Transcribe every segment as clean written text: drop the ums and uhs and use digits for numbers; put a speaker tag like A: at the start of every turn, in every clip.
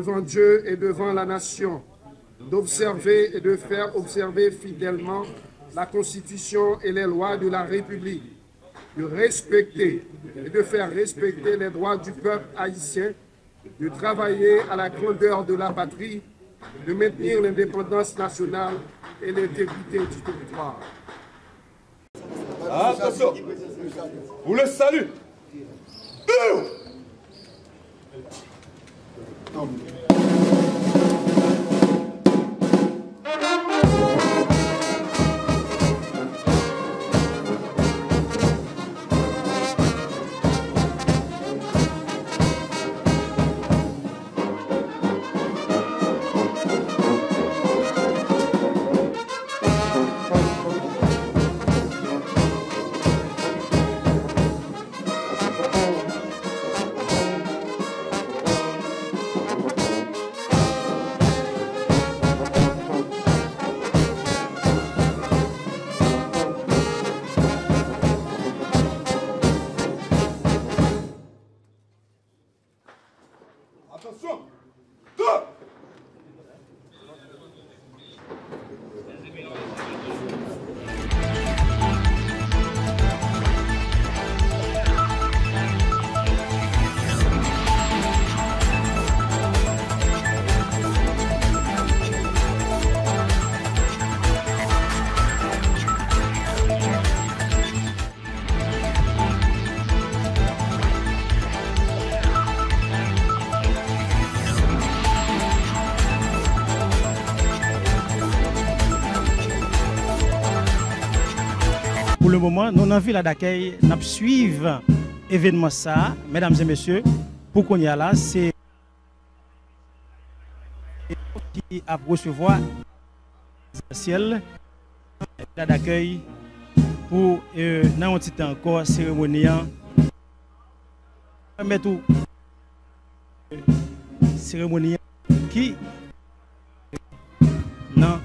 A: devant Dieu et devant la nation, d'observer et de faire observer fidèlement la Constitution et les lois de la République, de respecter et de faire respecter les droits du peuple haïtien, de travailler à la grandeur de la patrie, de maintenir l'indépendance nationale et l'intégrité du territoire.
B: Attention, vous le salut. Attention, deux.
C: Pour le moment, nous, dans la ville d'accueil, nous suivons l'événement ça, mesdames et messieurs, pour qu'on y a là, c'est qui a recevoir ciel d'accueil pour dans un petit temps encore cérémonie tout cérémonie qui non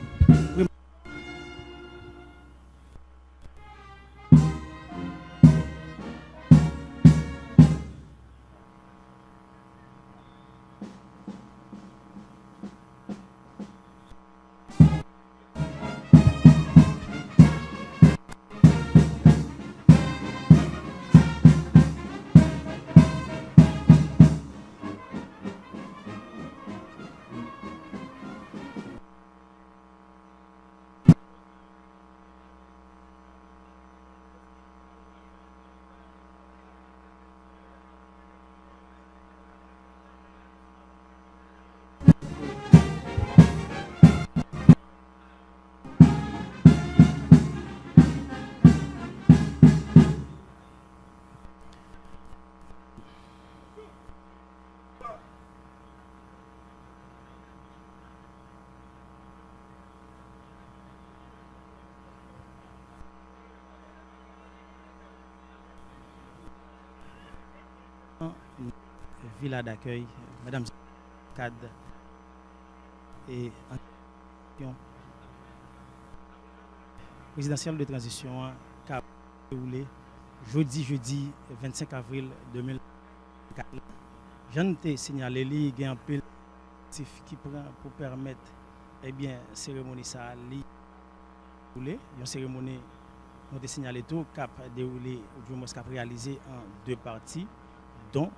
C: villa d'accueil, mesdames et cadres et présidentielle de transition qui a déroulé jeudi 25 avril 2024. Je t'ai signalé qu'il y a un peu qui prend pour permettre cérémonie ça dérouler. Une cérémonie nous avons signalé tout cap déroulé ou du moins cap réalisé en deux parties, dont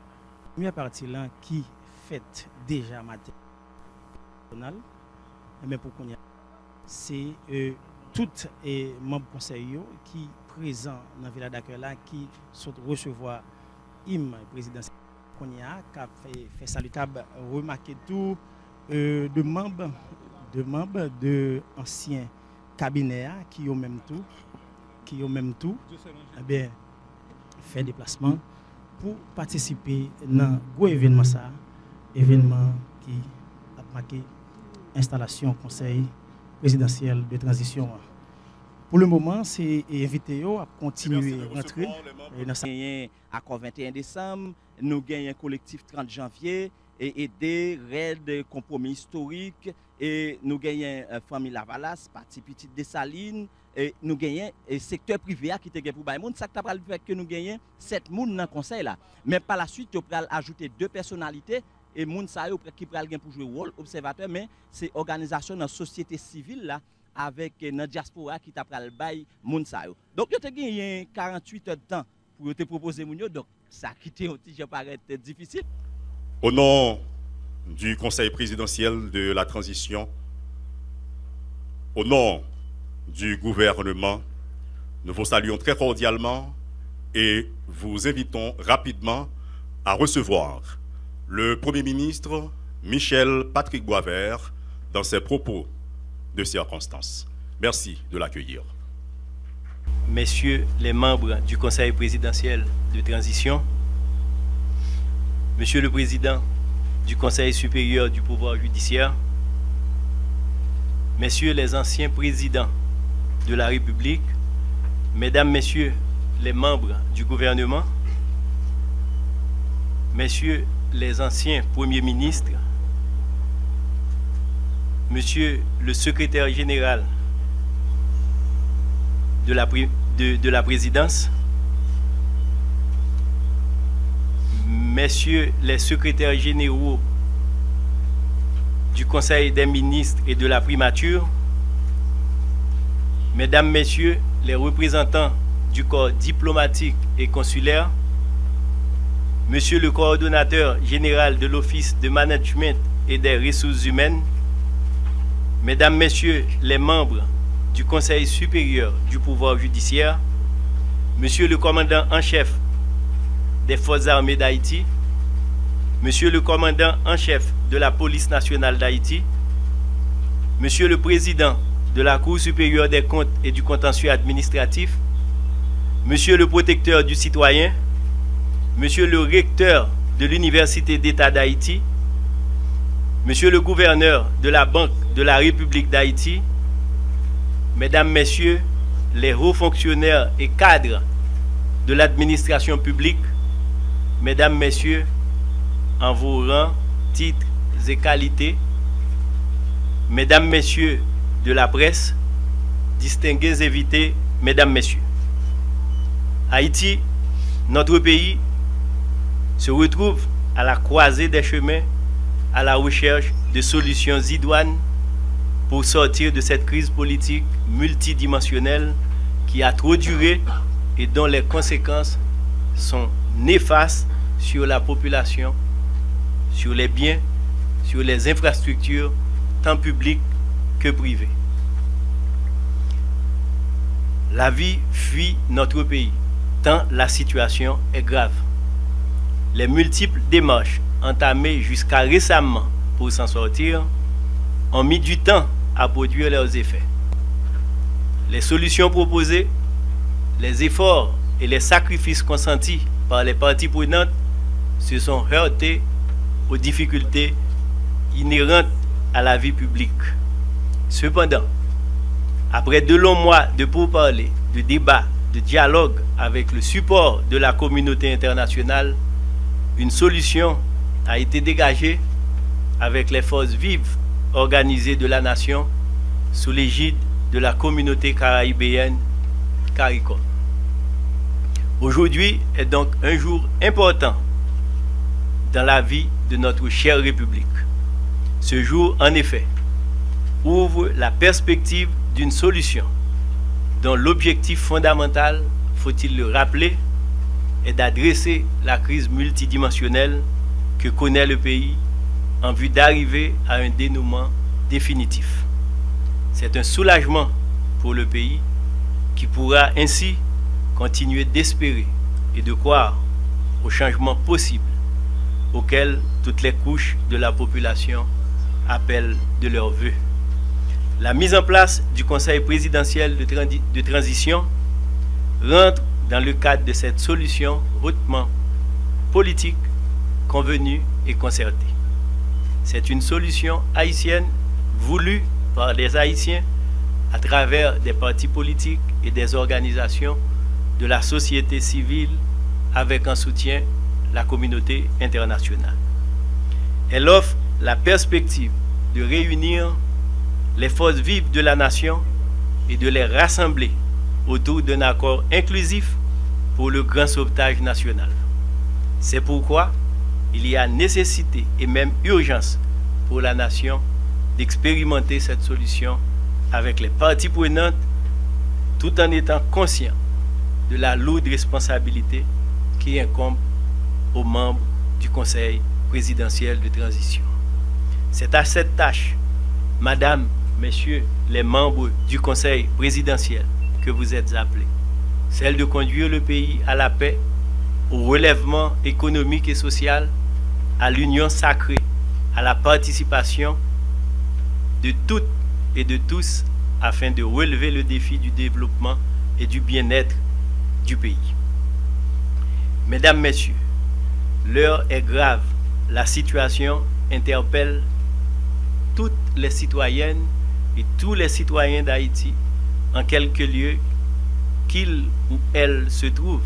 C: la première partie là qui fait déjà matin mais pour qu'on y a c'est toutes les membres du conseil qui présents dans la ville d'accueil là qui sont recevoir présidentiel qu'on y a qui fait salutable remarquer tout de membres de anciens cabinets qui ont même tout fait déplacement pour participer dans gros événement événement qui a marqué installation conseil présidentiel de transition. Pour le moment, c'est invité à continuer à rentrer.
D: Nous avons accord 21 décembre, nous avons un collectif 30 janvier et des raids compromis historiques et nous avons famille Lavalas, parti petite Dessalines et nous avons un secteur privé qui était pour Baïmoun. Ça fait que nous avons 7 personnes dans le conseil là. Mais par la suite, nous avons ajouté 2 personnalités et moun sa yo qui pral gen pour jouer rôle observateur, mais c'est organisation dans société civile là avec dans diaspora qui t'a pral bay moun sa yo. Donc yo te gagné 48 heures de temps pour te proposer moun yo, donc ça quitté un petit paraît difficile.
E: Au nom du Conseil présidentiel de la transition, au nom du gouvernement, nous vous saluons très cordialement et vous invitons rapidement à recevoir le Premier ministre Michel Patrick Boisvert dans ses propos de circonstance. Merci de l'accueillir.
F: Messieurs les membres du Conseil présidentiel de transition, Monsieur le Président du Conseil supérieur du pouvoir judiciaire, Messieurs les anciens présidents de la République, Mesdames, Messieurs les membres du gouvernement, Messieurs les anciens premiers ministres, Monsieur le secrétaire général de la présidence, Messieurs les secrétaires généraux du Conseil des ministres et de la primature, Mesdames, Messieurs les représentants du corps diplomatique et consulaire, Monsieur le coordonnateur général de l'Office de management et des ressources humaines, Mesdames, Messieurs les membres du Conseil supérieur du pouvoir judiciaire, Monsieur le commandant en chef des Forces armées d'Haïti, Monsieur le commandant en chef de la police nationale d'Haïti, Monsieur le président de la Cour supérieure des comptes et du contentieux administratif, Monsieur le protecteur du citoyen, Monsieur le recteur de l'Université d'État d'Haïti, Monsieur le gouverneur de la Banque de la République d'Haïti, Mesdames, Messieurs les hauts fonctionnaires et cadres de l'administration publique, Mesdames, Messieurs, en vos rangs, titres et qualités, Mesdames, Messieurs de la presse, distingués invités, Mesdames, Messieurs. Haïti, notre pays, se retrouve à la croisée des chemins à la recherche de solutions idoines pour sortir de cette crise politique multidimensionnelle qui a trop duré et dont les conséquences sont néfastes sur la population, sur les biens, sur les infrastructures, tant publiques que privées. La vie fuit notre pays, tant la situation est grave. Les multiples démarches entamées jusqu'à récemment pour s'en sortir ont mis du temps à produire leurs effets. Les solutions proposées, les efforts et les sacrifices consentis par les parties prenantes se sont heurtés aux difficultés inhérentes à la vie publique. Cependant, après de longs mois de pourparlers, de débats, de dialogue avec le support de la communauté internationale, une solution a été dégagée avec les forces vives organisées de la nation sous l'égide de la communauté caribéenne CARICOM. Aujourd'hui est donc un jour important dans la vie de notre chère République. Ce jour, en effet, ouvre la perspective d'une solution dont l'objectif fondamental, faut-il le rappeler, est d'adresser la crise multidimensionnelle que connaît le pays en vue d'arriver à un dénouement définitif. C'est un soulagement pour le pays qui pourra ainsi continuer d'espérer et de croire au changement possible auquel toutes les couches de la population appellent de leur vœu. La mise en place du Conseil présidentiel de transition rentre dans le cadre de cette solution hautement politique, convenue et concertée. C'est une solution haïtienne voulue par les Haïtiens à travers des partis politiques et des organisations de la société civile avec en soutien la communauté internationale. Elle offre la perspective de réunir les forces vives de la nation et de les rassembler autour d'un accord inclusif pour le grand sauvetage national. C'est pourquoi il y a nécessité et même urgence pour la nation d'expérimenter cette solution avec les parties prenantes tout en étant conscient de la lourde responsabilité qui incombe aux membres du Conseil présidentiel de transition. C'est à cette tâche, Madame, Messieurs les membres du Conseil présidentiel, que vous êtes appelés, celle de conduire le pays à la paix, au relèvement économique et social, à l'union sacrée, à la participation de toutes et de tous afin de relever le défi du développement et du bien-être du pays. Mesdames, Messieurs, l'heure est grave. La situation interpelle toutes les citoyennes et tous les citoyens d'Haïti en quelque lieu qu'ils ou elles se trouvent.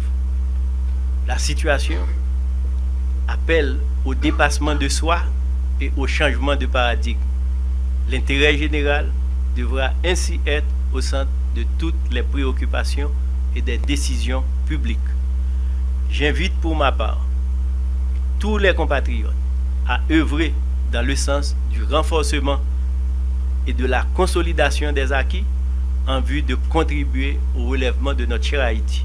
F: La situation appelle au dépassement de soi et au changement de paradigme. L'intérêt général devra ainsi être au centre de toutes les préoccupations et des décisions publiques. J'invite pour ma part tous les compatriotes à œuvrer dans le sens du renforcement et de la consolidation des acquis en vue de contribuer au relèvement de notre cher Haïti.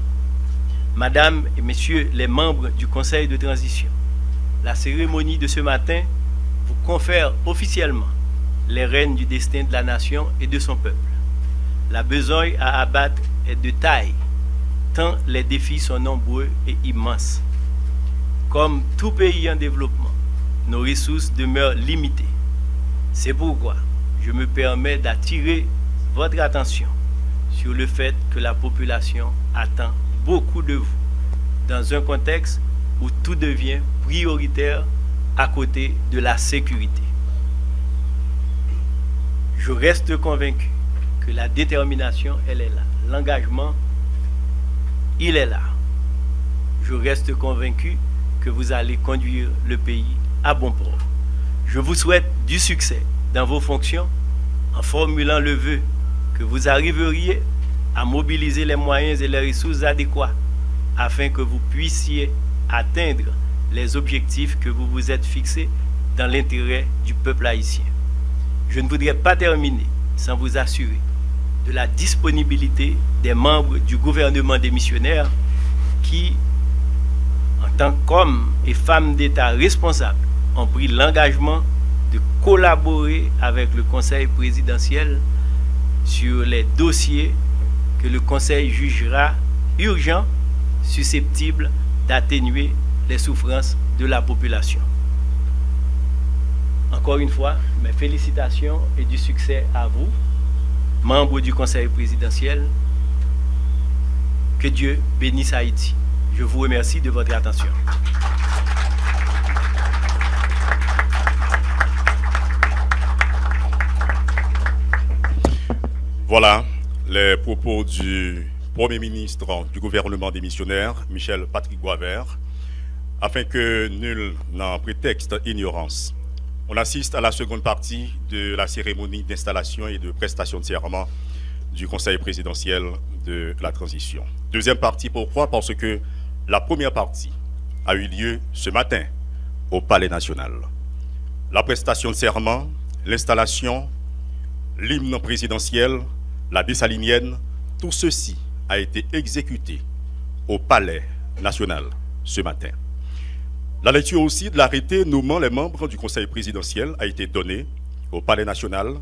F: Madame et Messieurs les membres du Conseil de transition, la cérémonie de ce matin vous confère officiellement les rênes du destin de la nation et de son peuple. La besogne à abattre est de taille, tant les défis sont nombreux et immenses. Comme tout pays en développement, nos ressources demeurent limitées. C'est pourquoi je me permets d'attirer votre attention sur le fait que la population attend beaucoup de vous dans un contexte où tout devient prioritaire à côté de la sécurité. Je reste convaincu que la détermination, elle est là. L'engagement, il est là. Je reste convaincu que vous allez conduire le pays à bon port. Je vous souhaite du succès dans vos fonctions en formulant le vœu que vous arriveriez à mobiliser les moyens et les ressources adéquats afin que vous puissiez atteindre les objectifs que vous vous êtes fixés dans l'intérêt du peuple haïtien. Je ne voudrais pas terminer sans vous assurer de la disponibilité des membres du gouvernement démissionnaire qui, en tant qu'hommes et femmes d'État responsables, ont pris l'engagement de collaborer avec le Conseil présidentiel sur les dossiers que le Conseil jugera urgents, susceptibles d'atténuer les souffrances de la population. Encore une fois, mes félicitations et du succès à vous, membres du Conseil présidentiel. Que Dieu bénisse Haïti. Je vous remercie de votre attention.
E: Voilà les propos du Premier ministre du gouvernement démissionnaire, Michel Patrick Boisvert, afin que nul n'en prétexte ignorance. On assiste à la seconde partie de la cérémonie d'installation et de prestation de serment du Conseil présidentiel de la transition. Deuxième partie, pourquoi? Parce que la première partie a eu lieu ce matin au Palais national. La prestation de serment, l'installation, l'hymne présidentiel, la dessalinienne, tout ceci a été exécuté au Palais national ce matin. La lecture aussi de l'arrêté nommant les membres du Conseil présidentiel a été donnée au Palais national.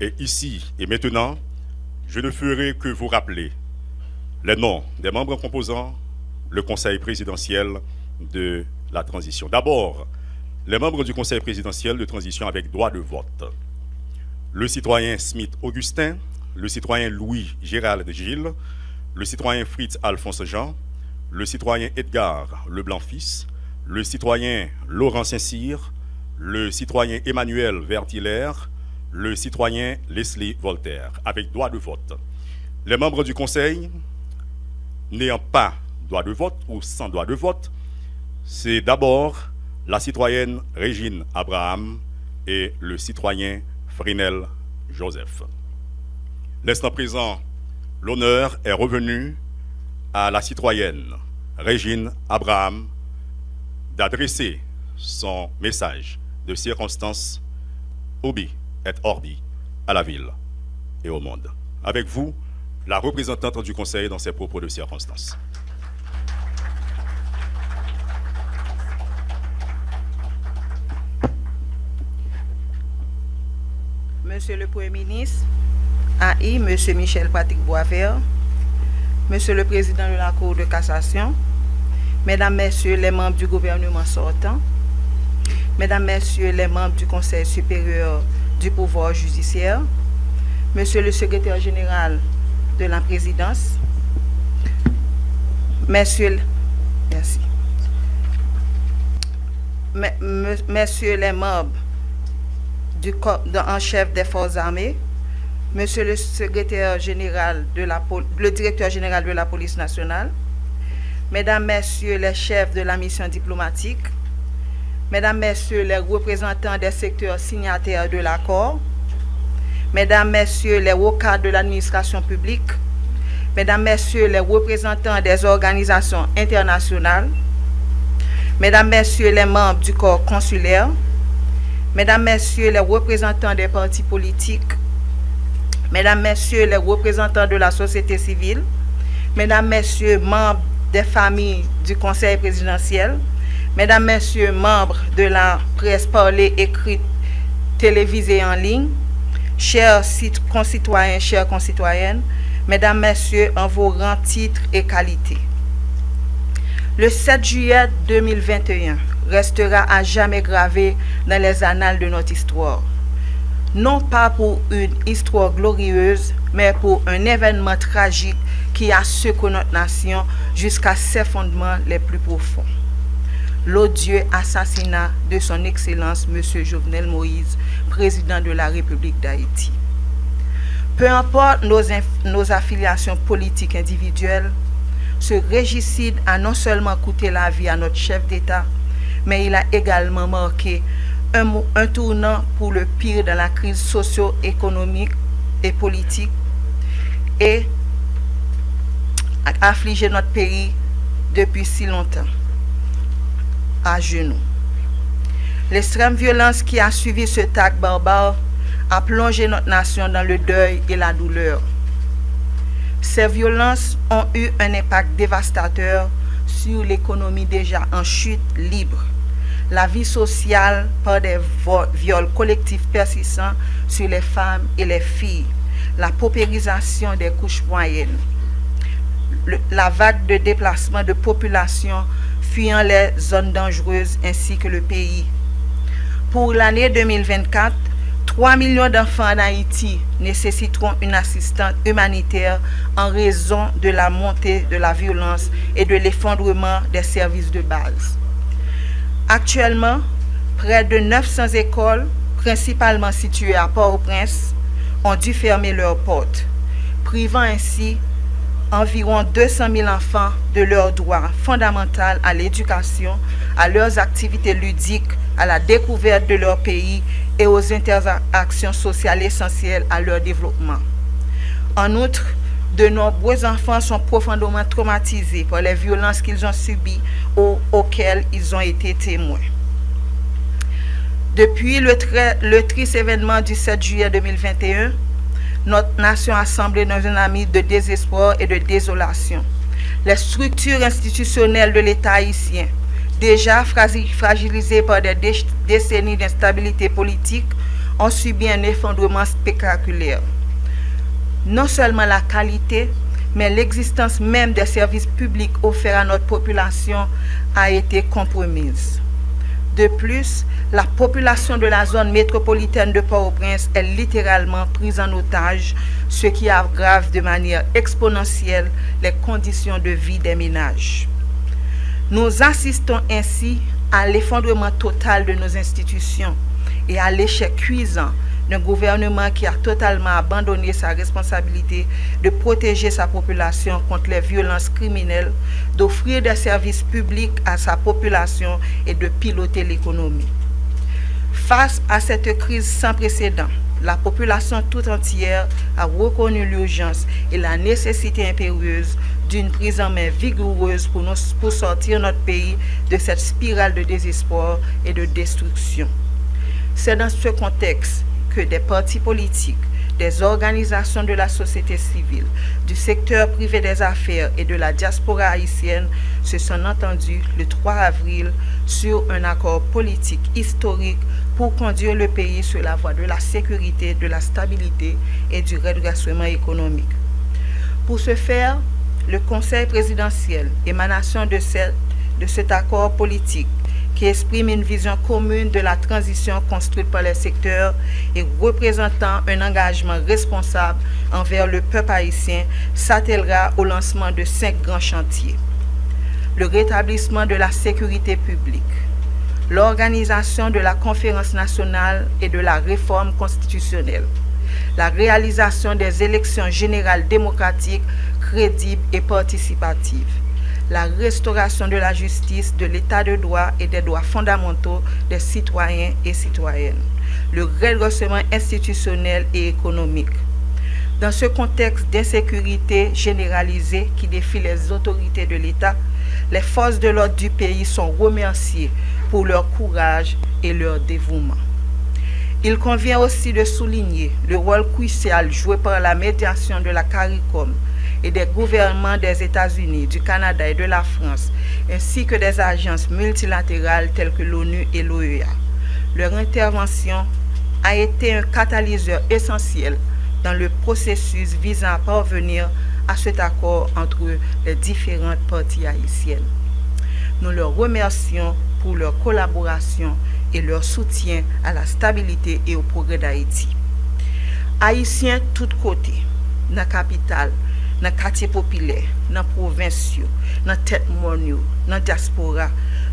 E: Et ici et maintenant, je ne ferai que vous rappeler les noms des membres composant le Conseil présidentiel de la transition. D'abord, les membres du Conseil présidentiel de transition avec droit de vote. Le citoyen Smith Augustin, le citoyen Louis Gérald Gilles, le citoyen Fritz Alphonse Jean, le citoyen Edgar Leblanc-Fils, le citoyen Laurent Saint-Cyr, le citoyen Emmanuel Vertiller, le citoyen Leslie Voltaire, avec droit de vote. Les membres du Conseil n'ayant pas droit de vote ou sans droit de vote, c'est d'abord la citoyenne Régine Abraham et le citoyen Frinel Joseph. L'instant présent, l'honneur est revenu à la citoyenne Régine Abraham d'adresser son message de circonstance ubi et orbi à la ville et au monde. Avec vous, la représentante du Conseil dans ses propos de circonstance.
G: Monsieur le Premier ministre, AI, Monsieur Michel Patrick Boisvert, Monsieur le Président de la Cour de cassation, Mesdames, Messieurs les membres du gouvernement sortant, Mesdames, Messieurs les membres du Conseil supérieur du pouvoir judiciaire, Monsieur le Secrétaire général de la Présidence, Messieurs les membres du corps en chef des forces armées, Monsieur le Secrétaire général le Directeur général de la police nationale, Mesdames, Messieurs les chefs de la mission diplomatique, Mesdames, Messieurs les représentants des secteurs signataires de l'accord, Mesdames, Messieurs les hauts cadres de l'administration publique, Mesdames, Messieurs les représentants des organisations internationales, Mesdames, Messieurs les membres du corps consulaire, Mesdames, Messieurs les représentants des partis politiques, Mesdames, Messieurs les représentants de la société civile, Mesdames, Messieurs membres des familles du Conseil présidentiel, Mesdames, Messieurs membres de la presse parlée, écrite, télévisée en ligne, chers concitoyens, chères concitoyennes, Mesdames, Messieurs, en vos rangs, titres et qualités. Le 7 juillet 2021 restera à jamais gravé dans les annales de notre histoire. Non pas pour une histoire glorieuse, mais pour un événement tragique qui a secoué notre nation jusqu'à ses fondements les plus profonds. L'odieux assassinat de son Excellence M. Jovenel Moïse, président de la République d'Haïti. Peu importe nos affiliations politiques individuelles, ce régicide a non seulement coûté la vie à notre chef d'État, mais il a également marqué un tournant pour le pire dans la crise socio-économique et politique et a affligé notre pays depuis si longtemps, à genoux. L'extrême violence qui a suivi ce acte barbare a plongé notre nation dans le deuil et la douleur. Ces violences ont eu un impact dévastateur sur l'économie déjà en chute libre, la vie sociale par des viols collectifs persistants sur les femmes et les filles, la paupérisation des couches moyennes, la vague de déplacement de population fuyant les zones dangereuses ainsi que le pays. Pour l'année 2024, 3 millions d'enfants en Haïti nécessiteront une assistance humanitaire en raison de la montée de la violence et de l'effondrement des services de base. Actuellement, près de 900 écoles, principalement situées à Port-au-Prince, ont dû fermer leurs portes, privant ainsi environ 200 000 enfants de leur droit fondamental à l'éducation, à leurs activités ludiques, à la découverte de leur pays et aux interactions sociales essentielles à leur développement. En outre, de nombreux enfants sont profondément traumatisés par les violences qu'ils ont subies ou auxquelles ils ont été témoins. Depuis le triste événement du 7 juillet 2021, notre nation a semblé dans un ami de désespoir et de désolation. Les structures institutionnelles de l'État haïtien, déjà fragilisées par des décennies d'instabilité politique, ont subi un effondrement spectaculaire. Non seulement la qualité, mais l'existence même des services publics offerts à notre population a été compromise. De plus, la population de la zone métropolitaine de Port-au-Prince est littéralement prise en otage, ce qui aggrave de manière exponentielle les conditions de vie des ménages. Nous assistons ainsi à l'effondrement total de nos institutions et à l'échec cuisant d'un gouvernement qui a totalement abandonné sa responsabilité de protéger sa population contre les violences criminelles, d'offrir des services publics à sa population et de piloter l'économie. Face à cette crise sans précédent, la population tout entière a reconnu l'urgence et la nécessité impérieuse d'une prise en main vigoureuse pour sortir notre pays de cette spirale de désespoir et de destruction. C'est dans ce contexte que des partis politiques, des organisations de la société civile, du secteur privé des affaires et de la diaspora haïtienne se sont entendus le 3 avril sur un accord politique historique pour conduire le pays sur la voie de la sécurité, de la stabilité et du redressement économique. Pour ce faire, le Conseil présidentiel, émanation de cet accord politique, qui exprime une vision commune de la transition construite par les secteurs et représentant un engagement responsable envers le peuple haïtien, s'attellera au lancement de 5 grands chantiers. Le rétablissement de la sécurité publique, l'organisation de la conférence nationale et de la réforme constitutionnelle, la réalisation des élections générales démocratiques, crédibles et participatives, la restauration de la justice, de l'état de droit et des droits fondamentaux des citoyens et citoyennes, le redressement institutionnel et économique. Dans ce contexte d'insécurité généralisée qui défie les autorités de l'État, les forces de l'ordre du pays sont remerciées pour leur courage et leur dévouement. Il convient aussi de souligner le rôle crucial joué par la médiation de la CARICOM et des gouvernements des États-Unis, du Canada et de la France, ainsi que des agences multilatérales telles que l'ONU et l'OEA. Leur intervention a été un catalyseur essentiel dans le processus visant à parvenir à cet accord entre les différentes parties haïtiennes. Nous leur remercions pour leur collaboration et leur soutien à la stabilité et au progrès d'Haïti. Haïtiens tous côtés, dans la capitale, dans le quartier populaire, dans la province, dans la tête monde, dans la diaspora,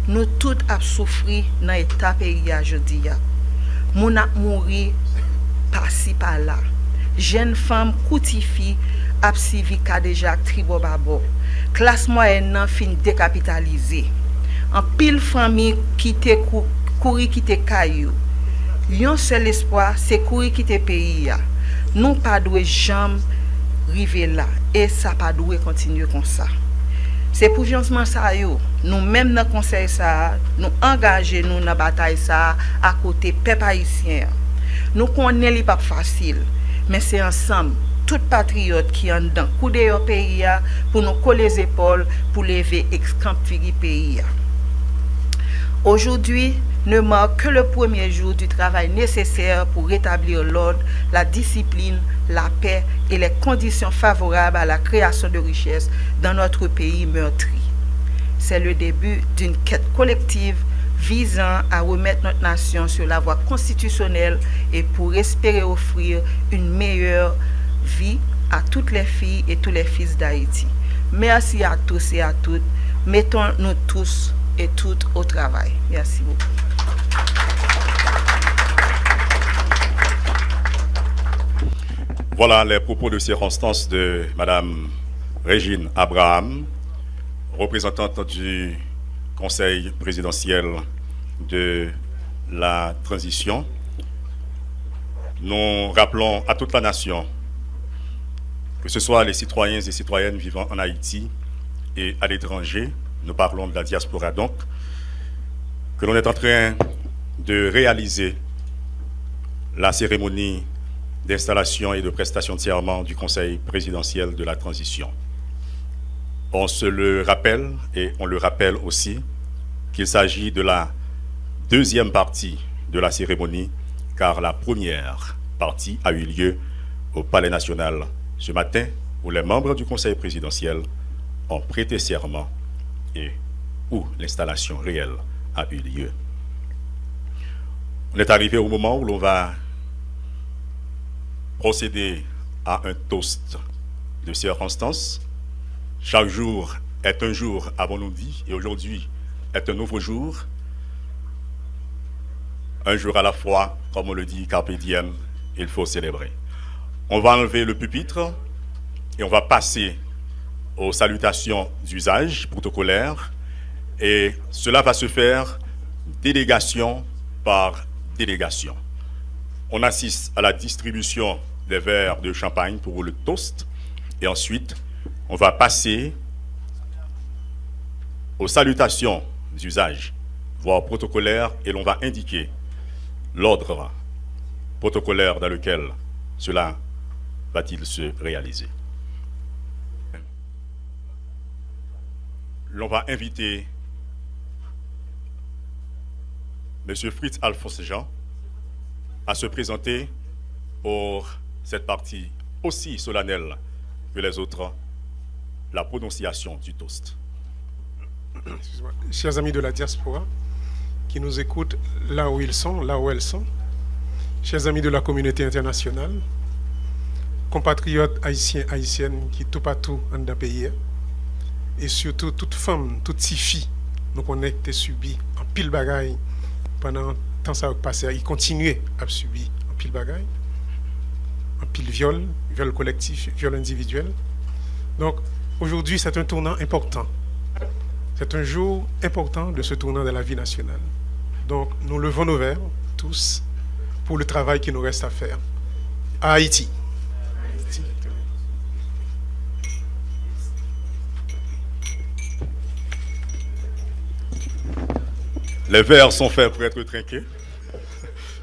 G: nous tous avons souffert dans l'état pays aujourd'hui. Nous avons mouru par-ci par-là. Jeunes femmes coutifiées, absivi déjà tribo babo. Classe moyenne fin décapitalisée. En pile famille qui te courir qui te caillou. Yon seul espoir c'est courir qui te pays. Nous pas doué jamais river là et ça pas doué continuer comme ça. C'est pour justement ça yo, nous même dans conseil ça, nous engager nous dans bataille ça à côté peuple haïtien. Nous connaissons li pas facile, mais c'est ensemble tout patriote qui en dedans couder au pays pour nous coller les épaules pour lever ex-campfiri pays. Aujourd'hui ne marque que le premier jour du travail nécessaire pour rétablir l'ordre, la discipline, la paix et les conditions favorables à la création de richesses dans notre pays meurtri. C'est le début d'une quête collective visant à remettre notre nation sur la voie constitutionnelle et pour espérer offrir une meilleure vie à toutes les filles et tous les fils d'Haïti. Merci à tous et à toutes. Mettons-nous tous et toutes au travail. Merci beaucoup.
E: Voilà les propos de circonstance de Madame Régine Abraham, représentante du Conseil présidentiel de la transition. Nous rappelons à toute la nation, que ce soit les citoyens et citoyennes vivant en Haïti et à l'étranger, nous parlons de la diaspora donc, que l'on est en train de réaliser la cérémonie d'installation et de prestation de serment du Conseil présidentiel de la transition. On se le rappelle et on le rappelle aussi qu'il s'agit de la deuxième partie de la cérémonie, car la première partie a eu lieu au Palais national ce matin, où les membres du Conseil présidentiel ont prêté serment et où l'installation réelle a eu lieu. On est arrivé au moment où l'on va procéder à un toast de circonstance. Chaque jour est un jour, avons-nous dit, et aujourd'hui est un nouveau jour. Un jour à la fois, comme on le dit, carpe diem, il faut célébrer. On va enlever le pupitre et on va passer aux salutations d'usage protocolaires. Et cela va se faire délégation par délégation. on assiste à la distribution des verres de champagne pour le toast. Et ensuite, on va passer aux salutations d'usage, voire protocolaires, et l'on va indiquer l'ordre protocolaire dans lequel cela va-t-il se réaliser. L'on va inviter M. Fritz Alphonse Jean à se présenter pour cette partie aussi solennelle que les autres, la prononciation du toast.
H: Chers amis de la diaspora qui nous écoutent là où ils sont, là où elles sont, chers amis de la communauté internationale, compatriotes haïtiens, haïtiennes qui tout partout en d'un pays, et surtout toute femme, toute si fille, nous connaissons été subi en pile bagaille pendant le temps ça a passé, ils continuaient à subir en pile bagaille, en pile viol collectif, viol individuel. Donc aujourd'hui c'est un tournant important. C'est un jour important de ce tournant de la vie nationale. Donc nous levons nos verres tous pour le travail qui nous reste à faire à Haïti.
E: Les verres sont faits pour être trinqués,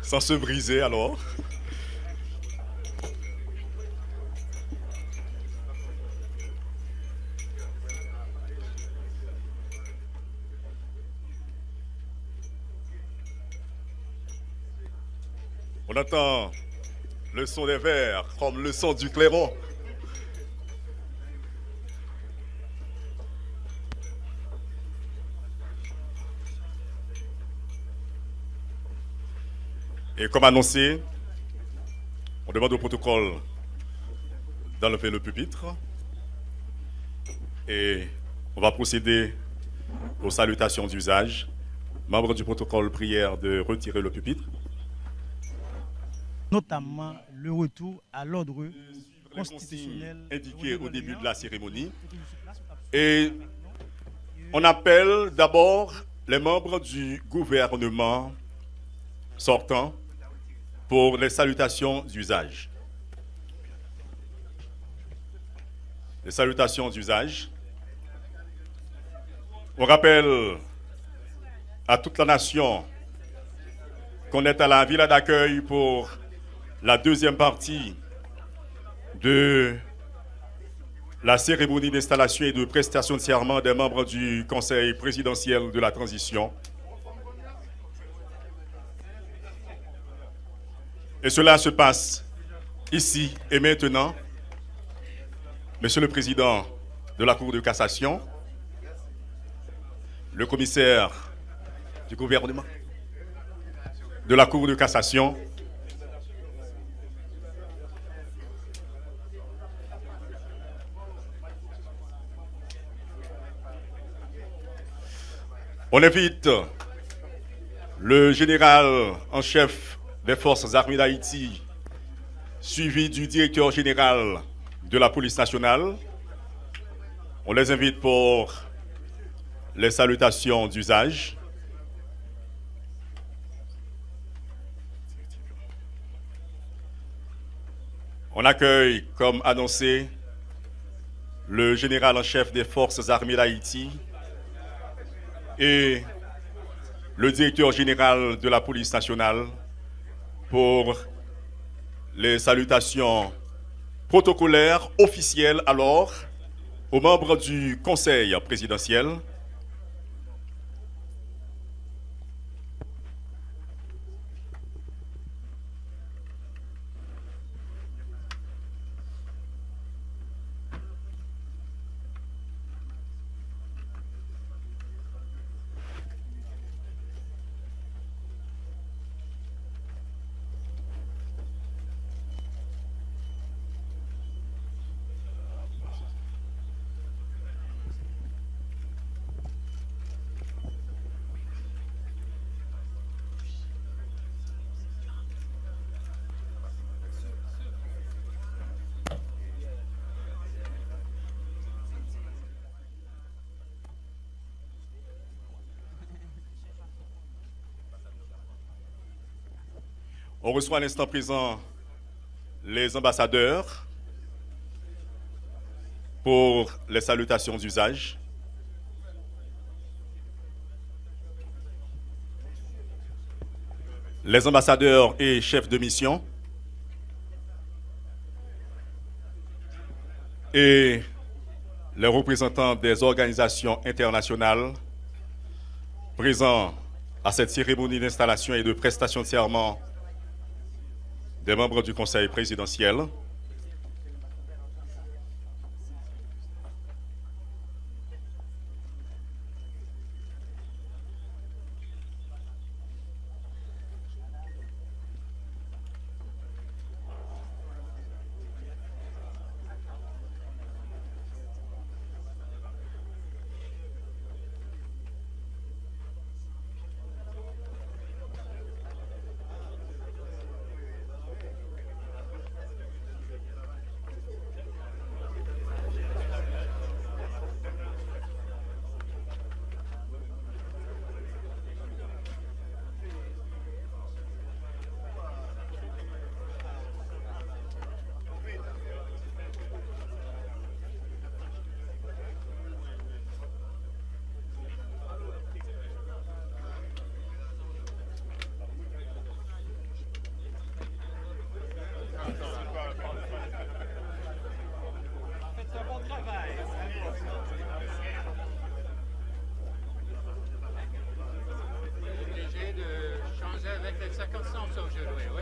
E: sans se briser alors. On entend le son des verres comme le son du clairon. Et comme annoncé, on demande au protocole d'enlever le pupitre et on va procéder aux salutations d'usage. Membres du protocole, prière de retirer le pupitre.
C: Notamment le retour à l'ordre constitutionnel
E: indiqué au début de la cérémonie. Et on appelle d'abord les membres du gouvernement sortant pour les salutations d'usage. Les salutations d'usage. On rappelle à toute la nation qu'on est à la villa d'accueil pour la deuxième partie de la cérémonie d'installation et de prestation de serment des membres du Conseil présidentiel de la transition. Et cela se passe ici et maintenant. Monsieur le Président de la Cour de cassation, le commissaire du gouvernement de la Cour de cassation, on invite le général en chef des forces armées d'Haïti, suivi du directeur général de la police nationale. On les invite pour les salutations d'usage. On accueille, comme annoncé, le général en chef des forces armées d'Haïti et le directeur général de la police nationale pour les salutations protocolaires officielles alors aux membres du Conseil présidentiel. On reçoit à l'instant présent les ambassadeurs pour les salutations d'usage. Les ambassadeurs et chefs de mission et les représentants des organisations internationales présents à cette cérémonie d'installation et de prestation de serment des membres du Conseil présidentiel.
I: Avec les circonstances aujourd'hui, oui.